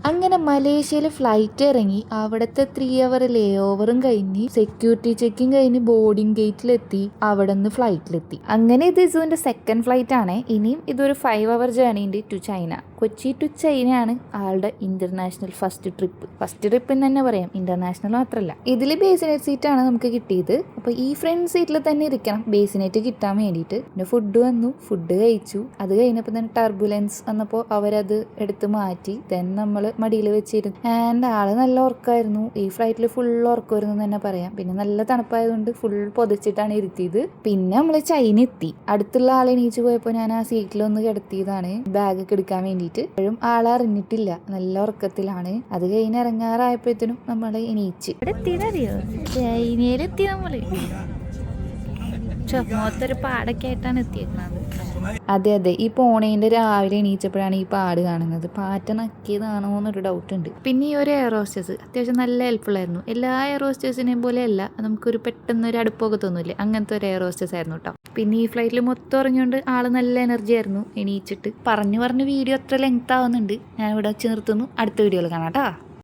അങ്ങനെ മലേഷ്യയിൽ ഫ്ലൈറ്റ് ഇറങ്ങി അവിടുത്തെ 3 അവർ ലേ ഓവറും കഴിഞ്ഞ് സെക്യൂരിറ്റി ചെക്കിങ് കഴിഞ്ഞ് ബോർഡിംഗ് ഗേറ്റിലെത്തി അവിടെ നിന്ന് ഫ്ലൈറ്റിലെത്തി. അങ്ങനെ ഇത് ഇസുവിന്റെ സെക്കൻഡ് ഫ്ലൈറ്റ് ആണ്. ഇനിയും ഇതൊരു 5 അവർ ജേർണി ഉണ്ട് ടു ചൈന. കൊച്ചി ടു ചൈനയാണ് ആളുടെ ഇന്റർനാഷണൽ ഫസ്റ്റ് ട്രിപ്പ് എന്ന് തന്നെ പറയാം, ഇന്റർനാഷണൽ മാത്രമല്ല. ഇതിൽ ബേസിനേറ്റ് സീറ്റാണ് നമുക്ക് കിട്ടിയത്. അപ്പോൾ ഈ ഫ്രണ്ട് സീറ്റിൽ തന്നെ ഇരിക്കണം ബേസിനേറ്റ് കിട്ടാൻ വേണ്ടിയിട്ട്. പിന്നെ ഫുഡ് വന്നു, ഫുഡ് കഴിച്ചു. അത് കഴിഞ്ഞപ്പോൾ തന്നെ ടർബുലൻസ് വന്നപ്പോൾ അവരത് എടുത്ത് മാറ്റി ദെൻ നമ്മൾ മടിയിൽ വെച്ചിരുന്നു. ആൻഡ് ആള് നല്ല ഉറക്കമായിരുന്നു. ഈ ഫ്ലൈറ്റിൽ ഫുൾ ഉറക്കമായിരുന്നു എന്ന് തന്നെ പറയാം. പിന്നെ നല്ല തണുപ്പായതുകൊണ്ട് ഫുൾ പൊതിച്ചിട്ടാണ് ഇരുത്തിയത്. പിന്നെ നമ്മൾ ചൈന എത്തി. അടുത്തുള്ള ആൾ എണീച്ച് പോയപ്പോൾ ഞാൻ ആ സീറ്റിലൊന്ന് കിടത്തിയതാണ് ബാഗ് ഒക്കെ എടുക്കാൻ വേണ്ടിയിട്ട്. ഇപ്പോഴും ആളറിഞ്ഞിട്ടില്ല, നല്ല ഉറക്കത്തിലാണ്. അത് കഴിഞ്ഞ് ഇറങ്ങാറായപ്പോഴത്തേനും നമ്മൾ എണീച്ച് എത്തിയതറിയോ, ചൈനയിലെത്തി. നമ്മള് ചുമത്തൊരു പാടൊക്കെ ആയിട്ടാണ് എത്തിയേക്കുന്നത്. അതെ, ഈ പോണേൻ്റെ രാവിലെ എണീച്ചപ്പോഴാണ് ഈ പാട് കാണുന്നത്. പാറ്റ നക്കിയതാണോ എന്നൊരു ഡൗട്ട് ഉണ്ട്. പിന്നെ ഈ ഒരു എയർ ഹോസ്റ്റസ് അത്യാവശ്യം നല്ല ഹെൽപ്ഫുൾ ആയിരുന്നു. എല്ലാ എയർ ഹോസ്റ്റേഴ്സിനെയും പോലെയല്ല, നമുക്കൊരു പെട്ടെന്നൊരു അടുപ്പൊക്കെ തോന്നൂല്ലേ, അങ്ങനത്തെ ഒരു എയർ ഹോസ്റ്റസ് ആയിരുന്നു കേട്ടോ. പിന്നെ ഈ ഫ്ലൈറ്റിൽ മൊത്തം ഇറങ്ങിയോണ്ട് ആള് നല്ല എനർജി ആയിരുന്നു എണീച്ചിട്ട്. പറഞ്ഞു വീഡിയോ അത്ര ലെങ്ത് ആവുന്നുണ്ട്. ഞാൻ ഇവിടെ വെച്ച് നിർത്തുന്നു. അടുത്ത വീഡിയോയിൽ കാണാം കേട്ടോ.